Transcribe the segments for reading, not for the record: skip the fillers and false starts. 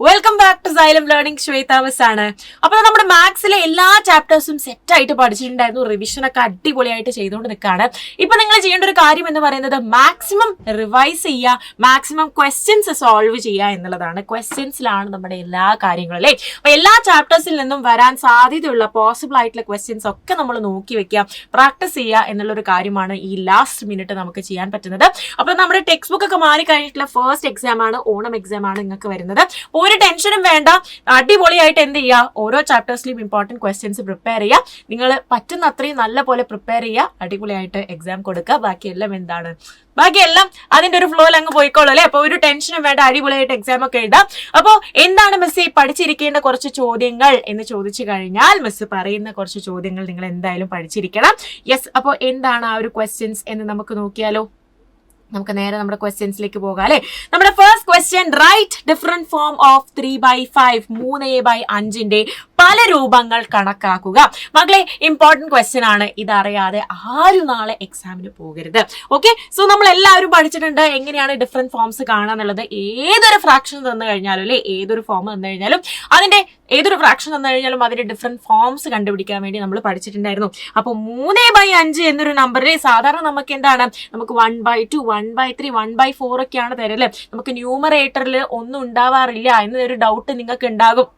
Welcome back to Xylem learning. ശ്വേതാമസ് ആണ്. അപ്പോൾ നമ്മുടെ മാത്സിലെ എല്ലാ ചാപ്റ്റേഴ്സും സെറ്റ് ആയിട്ട് പഠിച്ചിട്ടുണ്ടായിരുന്നു. റിവിഷനൊക്കെ അടിപൊളിയായിട്ട് ചെയ്തുകൊണ്ട് നിൽക്കുകയാണ്. ഇപ്പൊ നിങ്ങൾ ചെയ്യേണ്ട ഒരു കാര്യം എന്ന് പറയുന്നത് മാക്സിമം റിവൈസ് ചെയ്യുക, മാക്സിമം ക്വസ്റ്റ്യൻസ് സോൾവ് ചെയ്യുക എന്നുള്ളതാണ്. ക്വസ്റ്റ്യൻസിലാണ് നമ്മുടെ എല്ലാ കാര്യങ്ങളും അല്ലേ. അപ്പൊ എല്ലാ ചാപ്റ്റേഴ്സിൽ നിന്നും വരാൻ സാധ്യതയുള്ള പോസിബിൾ ആയിട്ടുള്ള ക്വസ്റ്റ്യൻസ് ഒക്കെ നമ്മൾ നോക്കി വെക്കുക, പ്രാക്ടീസ് ചെയ്യുക എന്നുള്ളൊരു കാര്യമാണ് ഈ ലാസ്റ്റ് മിനിറ്റ് നമുക്ക് ചെയ്യാൻ പറ്റുന്നത്. അപ്പൊ നമ്മുടെ ടെക്സ്റ്റ് ബുക്ക് ഒക്കെ മാറി കഴിഞ്ഞിട്ടുള്ള ഫസ്റ്റ് എക്സാം ആണ്, ഓണം എക്സാം ആണ് നിങ്ങൾക്ക് വരുന്നത്. ഒരു ടെൻഷനും വേണ്ട, അടിപൊളിയായിട്ട് എന്ത് ചെയ്യുക, ഓരോ ചാപ്റ്റേഴ്സിലും ഇമ്പോർട്ടൻറ്റ് ക്വസ്റ്റ്യൻസ് പ്രിപ്പയർ ചെയ്യുക. നിങ്ങൾ പറ്റുന്ന അത്രയും നല്ല പോലെ പ്രിപ്പയർ ചെയ്യുക, അടിപൊളിയായിട്ട് എക്സാം കൊടുക്കുക. ബാക്കിയെല്ലാം അതിന്റെ ഒരു ഫ്ലോയിൽ അങ്ങ് പോയിക്കോളൂ അല്ലേ. അപ്പൊ ഒരു ടെൻഷനും വേണ്ട, അടിപൊളിയായിട്ട് എക്സാം ഒക്കെ എഴുതാം. അപ്പോൾ എന്താണ് മിസ് പഠിച്ചിരിക്കേണ്ട കുറച്ച് ചോദ്യങ്ങൾ എന്ന് ചോദിച്ചു കഴിഞ്ഞാൽ മിസ് പറയുന്ന കുറച്ച് ചോദ്യങ്ങൾ നിങ്ങൾ എന്തായാലും പഠിച്ചിരിക്കണം. യെസ്, അപ്പോൾ എന്താണ് ആ ഒരു ക്വസ്റ്റ്യൻസ് എന്ന് നമുക്ക് നോക്കിയാലോ. നമുക്ക് നേരെ നമ്മുടെ ക്വസ്റ്റ്യൻസിലേക്ക് പോകാം അല്ലെ. നമ്മുടെ first question, write different form of 3/5 3/5 പല രൂപങ്ങൾ കണക്കാക്കുക. മകളെ, ഇമ്പോർട്ടന്റ് ക്വസ്റ്റ്യൻ ആണ്. ഇതറിയാതെ ആരും നാളെ എക്സാമിന് പോകരുത്. ഓക്കെ, സോ നമ്മൾ എല്ലാവരും പഠിച്ചിട്ടുണ്ട് എങ്ങനെയാണ് ഡിഫറെന്റ് ഫോംസ് കാണാന്നുള്ളത്. ഏതൊരു ഫ്രാക്ഷൻ തന്നു കഴിഞ്ഞാലും അല്ലെ, ഏതൊരു ഫോം തന്നു കഴിഞ്ഞാലും അതിന്റെ ഡിഫറെന്റ് ഫോംസ് കണ്ടുപിടിക്കാൻ വേണ്ടി നമ്മൾ പഠിച്ചിട്ടുണ്ടായിരുന്നു. അപ്പൊ 3/5 എന്നൊരു നമ്പറിൽ സാധാരണ നമുക്ക് എന്താണ്, നമുക്ക് 1/2 1/3 1/4 ഒക്കെയാണ് തരല്ലേ. നമുക്ക് ന്യൂമറേറ്ററിൽ ഒന്നും ഉണ്ടാവാറില്ല എന്നൊരു ഡൗട്ട് നിങ്ങൾക്ക് ഉണ്ടാകും.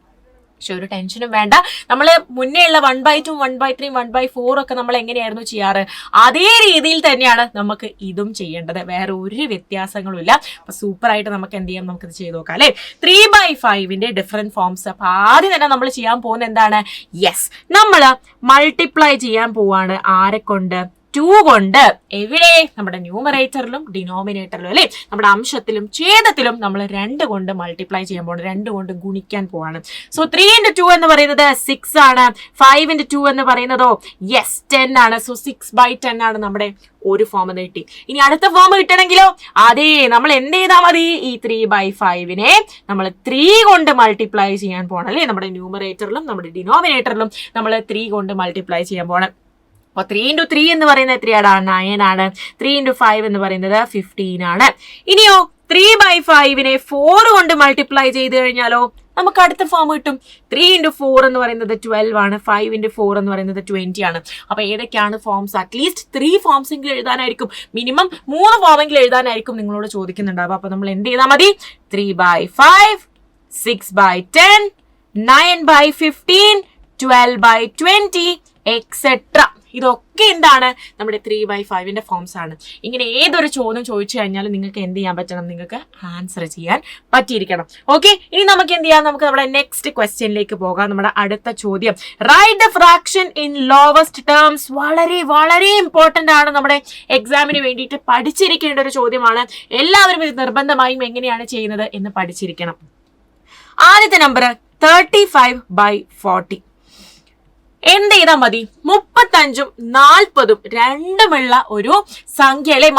പക്ഷെ ഒരു ടെൻഷനും വേണ്ട, നമ്മൾ മുന്നേ ഉള്ള 1/2 1/3 1/4 ഒക്കെ നമ്മൾ എങ്ങനെയായിരുന്നു ചെയ്യാറ്, അതേ രീതിയിൽ തന്നെയാണ് നമുക്ക് ഇതും ചെയ്യേണ്ടത്. വേറെ ഒരു വ്യത്യാസങ്ങളും ഇല്ല. അപ്പൊ സൂപ്പർ ആയിട്ട് നമുക്ക് എന്ത് ചെയ്യാം, നമുക്കിത് ചെയ്ത് നോക്കാം അല്ലെ. 3/5 ഡിഫറെന്റ് ഫോംസ്. അപ്പൊ ആദ്യം തന്നെ നമ്മൾ ചെയ്യാൻ പോകുന്നത് എന്താണ്, യെസ്, നമ്മൾ മൾട്ടിപ്ലൈ ചെയ്യാൻ പോവാണ്. ആരെ കൊണ്ട്? 2 കൊണ്ട്. എവിടെ? നമ്മുടെ ന്യൂമറേറ്ററിലും ഡിനോമിനേറ്ററിലും അല്ലെ, നമ്മുടെ അംശത്തിലും ഛേദത്തിലും നമ്മൾ 2 കൊണ്ട് മൾട്ടിപ്ലൈ ചെയ്യാൻ പോവാണ്, 2 കൊണ്ട് ഗുണിക്കാൻ പോവാണ്. സോ 3 × 2 എന്ന് പറയുന്നത് 6 ആണ്. 5 × 2 എന്ന് പറയുന്നതോ യെസ് 10 ആണ്. സോ 6/10 ആണ് നമ്മുടെ ഒരു ഫോം എന്ന് കിട്ടി. ഇനി അടുത്ത ഫോം കിട്ടണമെങ്കിലോ അതേ നമ്മൾ എന്ത് ചെയ്താൽ മതി, ഈ 3/5 നമ്മൾ 3 കൊണ്ട് മൾട്ടിപ്ലൈ ചെയ്യാൻ പോകണം അല്ലേ. നമ്മുടെ ന്യൂമറേറ്ററിലും നമ്മുടെ ഡിനോമിനേറ്ററിലും നമ്മൾ 3 കൊണ്ട് മൾട്ടിപ്ലൈ ചെയ്യാൻ പോകണം. അപ്പൊ 3 × 3 എന്ന് പറയുന്നത് എത്രയാണ്? 9 ആണ്. 3 × 5 എന്ന് പറയുന്നത് 15 ആണ്. ഇനിയോ 3/5 4 കൊണ്ട് മൾട്ടിപ്ലൈ ചെയ്ത് കഴിഞ്ഞാലോ നമുക്ക് അടുത്ത ഫോം കിട്ടും. 3 × 4 എന്ന് പറയുന്നത് 12 ആണ്. 5 × 4 എന്ന് പറയുന്നത് 20 ആണ്. അപ്പൊ ഏതൊക്കെയാണ് ഫോംസ്? അറ്റ്ലീസ്റ്റ് 3 ഫോംസ് എങ്കിലും എഴുതാനായിരിക്കും, മിനിമം 3 ഫോമെങ്കിലും എഴുതാനായിരിക്കും നിങ്ങളോട് ചോദിക്കുന്നുണ്ടാവുക. അപ്പൊ നമ്മൾ എന്ത് ചെയ്താൽ മതി, 3/5 6/10 9/15 12/20 എക്സെട്ര. ഇതൊക്കെ എന്താണ്, നമ്മുടെ 3/5 ഫോംസ് ആണ്. ഇങ്ങനെ ഏതൊരു ചോദ്യം ചോദിച്ചു കഴിഞ്ഞാലും നിങ്ങൾക്ക് എന്ത് ചെയ്യാൻ പറ്റണം, നിങ്ങൾക്ക് ആൻസർ ചെയ്യാൻ പറ്റിയിരിക്കണം. ഓക്കെ, ഇനി നമുക്ക് എന്ത് ചെയ്യാം, നമുക്ക് നമ്മുടെ നെക്സ്റ്റ് ക്വസ്റ്റ്യനിലേക്ക് പോകാം. നമ്മുടെ അടുത്ത ചോദ്യം, write the fraction in lowest terms. വളരെ വളരെ ഇമ്പോർട്ടന്റ് ആണ്, നമ്മുടെ എക്സാമിന് വേണ്ടിയിട്ട് പഠിച്ചിരിക്കേണ്ട ഒരു ചോദ്യമാണ്. എല്ലാവരും ഇത് നിർബന്ധമായും എങ്ങനെയാണ് ചെയ്യുന്നത് എന്ന് പഠിച്ചിരിക്കണം. ആദ്യത്തെ നമ്പർ 35/40. എന്ത് ചെയ്താൽ മതി, 35ഉം 40ഉം രണ്ടുമുള്ള ഒരു സംഖ്യ അല്ലെ,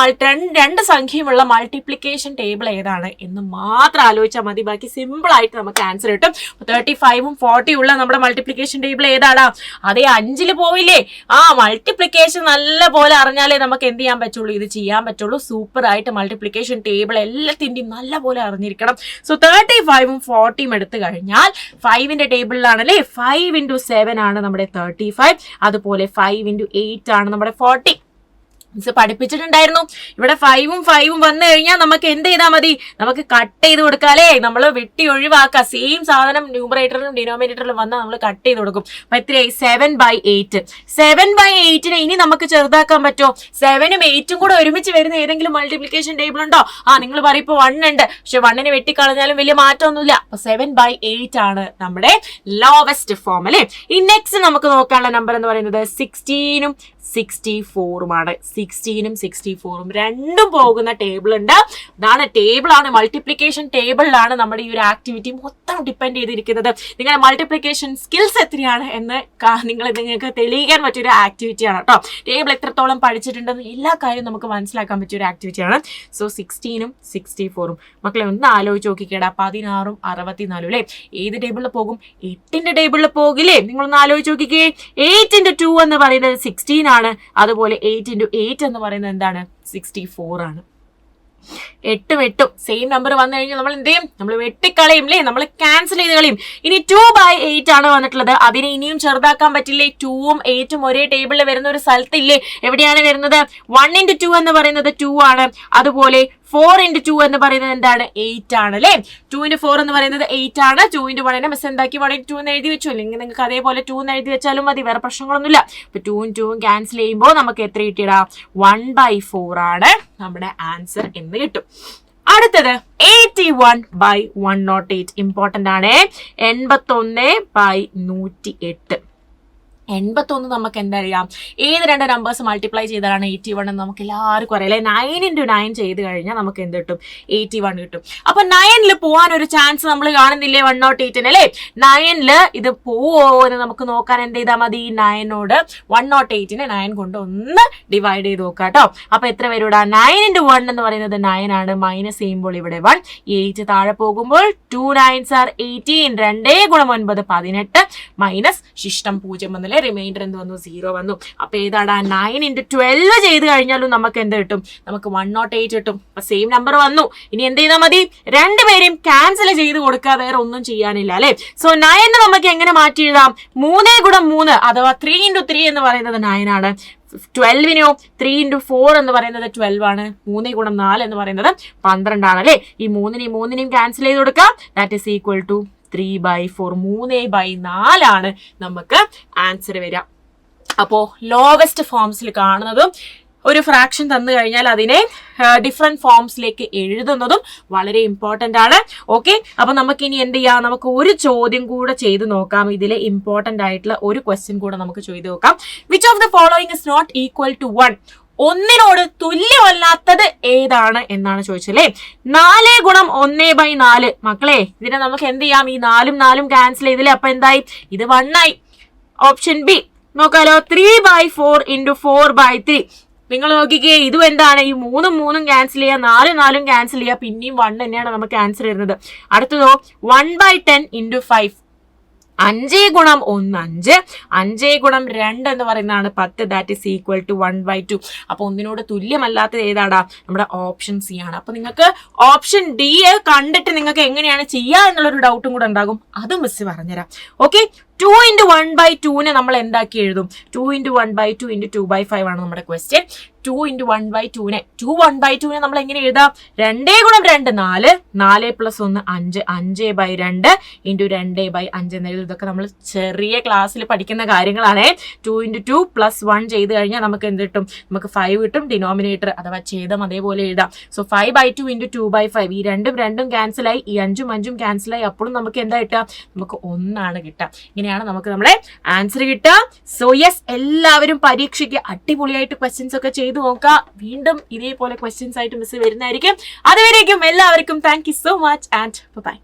രണ്ട് സംഖ്യയുമുള്ള മൾട്ടിപ്ലിക്കേഷൻ ടേബിൾ ഏതാണ് എന്ന് മാത്രം ആലോചിച്ചാൽ മതി. ബാക്കി സിമ്പിൾ ആയിട്ട് നമുക്ക് ആൻസർ കിട്ടും. 35ഉം 40 ഉള്ള നമ്മുടെ മൾട്ടിപ്ലിക്കേഷൻ ടേബിൾ ഏതാടാ? അതേ 5 പോയില്ലേ. മൾട്ടിപ്ലിക്കേഷൻ നല്ല പോലെ അറിഞ്ഞാലേ നമുക്ക് എന്ത് ചെയ്യാൻ പറ്റുള്ളൂ, ഇത് ചെയ്യാൻ പറ്റുള്ളൂ. സൂപ്പർ ആയിട്ട് മൾട്ടിപ്ലിക്കേഷൻ ടേബിൾ എല്ലാത്തിൻ്റെയും നല്ല പോലെ അറിഞ്ഞിരിക്കണം. സോ 35ഉം 40ഉം എടുത്തു കഴിഞ്ഞാൽ 5ന്റെ ടേബിളിലാണല്ലേ 5 × 7 ആണ് നമ്മുടെ 35. അതുപോലെ 5 × 8 ആണ് നമ്മുടെ 40. മിസ് പഠിപ്പിച്ചിട്ടുണ്ടായിരുന്നു. ഇവിടെ 5ഉം 5ഉം വന്നു കഴിഞ്ഞാൽ നമുക്ക് എന്ത് ചെയ്താൽ മതി, നമുക്ക് കട്ട് ചെയ്ത് കൊടുക്കാം അല്ലേ. നമ്മൾ വെട്ടി ഒഴിവാക്കുക. സെയിം സാധനം ന്യൂമറേറ്ററിലും ഡിനോമിനേറ്ററിലും വന്നാൽ നമ്മൾ കട്ട് ചെയ്ത് കൊടുക്കും. അപ്പൊ എത്രയായി, 7/8. 7/8 ഇനി നമുക്ക് ചെറുതാക്കാൻ പറ്റുമോ? 7ഉം 8ഉം കൂടെ ഒരുമിച്ച് വരുന്ന ഏതെങ്കിലും മൾട്ടിപ്ലിക്കേഷൻ ടേബിൾ ഉണ്ടോ? നിങ്ങൾ പറയും ഇപ്പൊ 1 ഉണ്ട്, പക്ഷെ 1നെ വെട്ടിക്കളഞ്ഞാലും വലിയ മാറ്റമൊന്നുമില്ല. അപ്പൊ 7/8 ആണ് നമ്മുടെ ലോവസ്റ്റ് ഫോം അല്ലെ. ഈ നെക്സ്റ്റ് നമുക്ക് നോക്കാനുള്ള നമ്പർ എന്ന് പറയുന്നത് 16ഉം 64ഉമാണ്. 16ഉം 64ഉം രണ്ടും പോകുന്ന ടേബിൾ ഉണ്ട്. അതാണ് ടേബിളാണ്, മൾട്ടിപ്ലിക്കേഷൻ ടേബിളിലാണ് നമ്മുടെ ഈ ഒരു ആക്ടിവിറ്റി മൊത്തം ഡിപ്പെൻഡ് ചെയ്തിരിക്കുന്നത്. നിങ്ങളുടെ മൾട്ടിപ്ലിക്കേഷൻ സ്കിൽസ് എത്രയാണ് എന്ന് നിങ്ങൾക്ക് തെളിയിക്കാൻ പറ്റിയൊരു ആക്ടിവിറ്റിയാണ് കേട്ടോ. ടേബിൾ എത്രത്തോളം പഠിച്ചിട്ടുണ്ടെന്ന് എല്ലാ കാര്യവും നമുക്ക് മനസ്സിലാക്കാൻ പറ്റിയൊരു ആക്ടിവിറ്റിയാണ്. സോ 16ഉം 64ഉം മക്കളെ ഒന്ന് ആലോചിച്ച് നോക്കിക്കേടാ. 16ഉം 64 അല്ലേ, ഏത് ടേബിളിൽ പോകും? 8ന്റെ ടേബിളിൽ പോകില്ലേ? നിങ്ങളൊന്ന് ആലോചിച്ച് നോക്കിക്കേ. 8 × 2 എന്ന് പറയുന്നത് 16 ആണ്. അതുപോലെ 8 × 8 എന്ന് പറയുന്നത് എന്താണ്? 64 ആണ്. 8 8 സെയിം നമ്പർ വന്നു കഴിഞ്ഞാൽ നമ്മൾ എന്ത് ചെയ്യും? നമ്മൾ വെട്ടിക്കളയും അല്ലേ, നമ്മൾ ക്യാൻസൽ ചെയ്ത് കളയും. ഇനി 2/8 ആണ് വന്നിട്ടുള്ളത്. അതിനെ ഇനിയും ചെറുതാക്കാൻ പറ്റില്ലേ? 2ഉം 8ഉം ഒരേ ടേബിളിൽ വരുന്ന ഒരു സ്ഥലത്തില്ലേ? എവിടെയാണ് വരുന്നത്? 1 into 2 എന്ന് പറയുന്നത് 2 ആണ്. അതുപോലെ 4 into 2 എന്ന് പറയുന്നത് എന്താണ്? 8 ആണ് അല്ലേ. 2 into 4 എന്ന് പറയുന്നത് 8 ആണ്. 2 into 1 മിസ് എന്താക്കി 1 into 2 എന്ന് എഴുതി വെച്ചു. അല്ലെങ്കിൽ നിങ്ങൾക്ക് അതേപോലെ 2 എന്ന് എഴുതി വെച്ചാലും മതി, വേറെ പ്രശ്നങ്ങളൊന്നുമില്ല. അപ്പൊ 2ഉം 2ഉം ക്യാൻസൽ ചെയ്യുമ്പോൾ നമുക്ക് എത്ര കിട്ടിയടാ? 1/4 ആണ് നമ്മുടെ ആൻസർ എന്ന് കിട്ടും. അടുത്തത് 81/108 ഇമ്പോർട്ടന്റ് ആണ്. 81/108. 81 നമുക്ക് എന്താ അറിയാം? ഏത് രണ്ട് നമ്പേഴ്സ് മൾട്ടിപ്ലൈ ചെയ്താലാണ് 81 എന്ന് നമുക്ക് എല്ലാവർക്കും അറിയാം അല്ലെ. 9 into 9 ചെയ്ത് കഴിഞ്ഞാൽ നമുക്ക് എന്ത് കിട്ടും? 81 കിട്ടും. അപ്പൊ 9ൽ പോവാൻ ഒരു ചാൻസ് നമ്മൾ കാണുന്നില്ലേ 108 അല്ലേ. 9ൽ ഇത് പോവോ എന്ന് നമുക്ക് നോക്കാൻ എന്ത് ചെയ്താൽ മതി? 9നോട് 108നെ 9 കൊണ്ട് ഒന്ന് ഡിവൈഡ് ചെയ്ത് നോക്കാം കേട്ടോ. അപ്പൊ എത്ര വരൂടാ? 9 into 1 എന്ന് പറയുന്നത് 9 ആണ്. മൈനസ് ചെയ്യുമ്പോൾ ഇവിടെ 1, 8 താഴെ പോകുമ്പോൾ 2 9s are 18, 2 × 9 18, മൈനസ് ശിഷ്ടം 0 വന്നില്ലേ. റിമൈൻഡർ എന്ത് വന്നു? 0 വന്നു. അപ്പൊ ഏതാടാ? 9 into 12 ചെയ്ത് കഴിഞ്ഞാലും നമുക്ക് എന്ത് കിട്ടും? നമുക്ക് 108 കിട്ടും. അപ്പൊ സെയിം നമ്പർ വന്നു. ഇനി എന്ത് ചെയ്താൽ മതി? രണ്ടുപേരെയും ക്യാൻസൽ ചെയ്ത് കൊടുക്കുക, വേറെ ഒന്നും ചെയ്യാനില്ല അല്ലെ. സോ 9 നമുക്ക് എങ്ങനെ മാറ്റി എഴുതാം? 3 × 3 അഥവാ 3 into 3 എന്ന് പറയുന്നത് 9 ആണ്. 12നോ 3 into 4 എന്ന് പറയുന്നത് 12 ആണ്. 3 × 4 എന്ന് പറയുന്നത് 12 ആണ് അല്ലെ. ഈ 3നെയും ക്യാൻസൽ ചെയ്ത് കൊടുക്കാം. That is equal to 3/4. 3/4 ആണ് നമുക്ക് ആൻസർ വരിക. അപ്പോ ലോവസ്റ്റ് ഫോംസിൽ കാണുന്നതും ഒരു ഫ്രാക്ഷൻ തന്നു കഴിഞ്ഞാൽ അതിനെ ഡിഫറെന്റ് ഫോംസിലേക്ക് എഴുതുന്നതും വളരെ ഇമ്പോർട്ടന്റ് ആണ്. ഓക്കെ, അപ്പൊ നമുക്ക് ഇനി എന്ത് ചെയ്യാം? നമുക്ക് ഒരു ചോദ്യം കൂടെ ചെയ്ത് നോക്കാം. ഇതിലെ ഇമ്പോർട്ടന്റ് ആയിട്ടുള്ള ഒരു ക്വസ്റ്റ്യൻ കൂടെ നമുക്ക് ചെയ്ത് നോക്കാം. Which of the following is not equal to 1? ഒന്നിനോട് തുല്യമല്ലാത്തത് ഏതാണ് എന്നാണ് ചോദിച്ചല്ലേ. 4 × 1/4 മക്കളെ, ഇതിനെ നമുക്ക് എന്ത് ചെയ്യാം? ഈ 4ഉം 4ഉം ക്യാൻസൽ ചെയ്തില്ലേ. അപ്പൊ എന്തായി? ഇത് 1 ആയി. ഓപ്ഷൻ ബി നോക്കാലോ. 3/4 into 4/3. നിങ്ങൾ നോക്കിക്കേ, ഇതും എന്താണ്? ഈ 3ഉം 3ഉം ക്യാൻസൽ ചെയ്യുക, 4ഉം 4ഉം ക്യാൻസൽ ചെയ്യുക, പിന്നെയും 1 തന്നെയാണ് നമുക്ക് ആൻസർ വരുന്നത്. അടുത്തതോ 1/10 into 5. 5 × 1 5, 5 × 2 എന്ന് പറയുന്നതാണ് 10. That is equal to 1/2. അപ്പൊ ഒന്നിനോട് തുല്യമല്ലാത്തത് ഏതാടാ? നമ്മുടെ ഓപ്ഷൻ സി ആണ്. അപ്പൊ നിങ്ങൾക്ക് ഓപ്ഷൻ ഡി കണ്ടിട്ട് നിങ്ങൾക്ക് എങ്ങനെയാണ് ചെയ്യുക എന്നുള്ളൊരു ഡൗട്ടും കൂടെ ഉണ്ടാകും. അത് മിസ് പറഞ്ഞുതരാം. ഓക്കെ, 2 into 1/2നെ നമ്മൾ എന്താക്കി എഴുതും? 2 into 1/2 into 2/5 ആണ് നമ്മുടെ ക്വസ്റ്റ്യൻ. 2 into 1/2നെ 1/2നെ നമ്മൾ എങ്ങനെ എഴുതാം? 2 × 2 4, 4 + 1 5, 5/2 into 2/5 എന്ന് എഴുതും. ഇതൊക്കെ നമ്മൾ ചെറിയ ക്ലാസ്സിൽ പഠിക്കുന്ന കാര്യങ്ങളാണ്. 2 into 2 + 1 ചെയ്ത് കഴിഞ്ഞാൽ നമുക്ക് എന്ത് കിട്ടും? നമുക്ക് 5 കിട്ടും. ഡിനോമിനേറ്റർ അഥവാ ഛേദം അതേപോലെ എഴുതാം. So 5/2 into 2/5. ഈ രണ്ടും ക്യാൻസലായി, ഈ 5ഉം 5ഉം ക്യാൻസലായി. അപ്പോഴും നമുക്ക് എന്താ കിട്ടുക? നമുക്ക് 1 ആണ് കിട്ടുക. ഇങ്ങനെയാണ് നമുക്ക് നമ്മുടെ ആൻസർ കിട്ടുക. സോ യെസ്, എല്ലാവരും പരീക്ഷയ്ക്ക് അടിപൊളിയായിട്ട് ക്വസ്റ്റ്യൻസ് ഒക്കെ ചെയ്തു നോക്കുക. വീണ്ടും ഇതേപോലെ ക്വസ്റ്റ്യൻസ് ആയിട്ട് മിസ് വരുന്നതായിരിക്കും. അതുവരേക്കും എല്ലാവർക്കും thank you so much and by.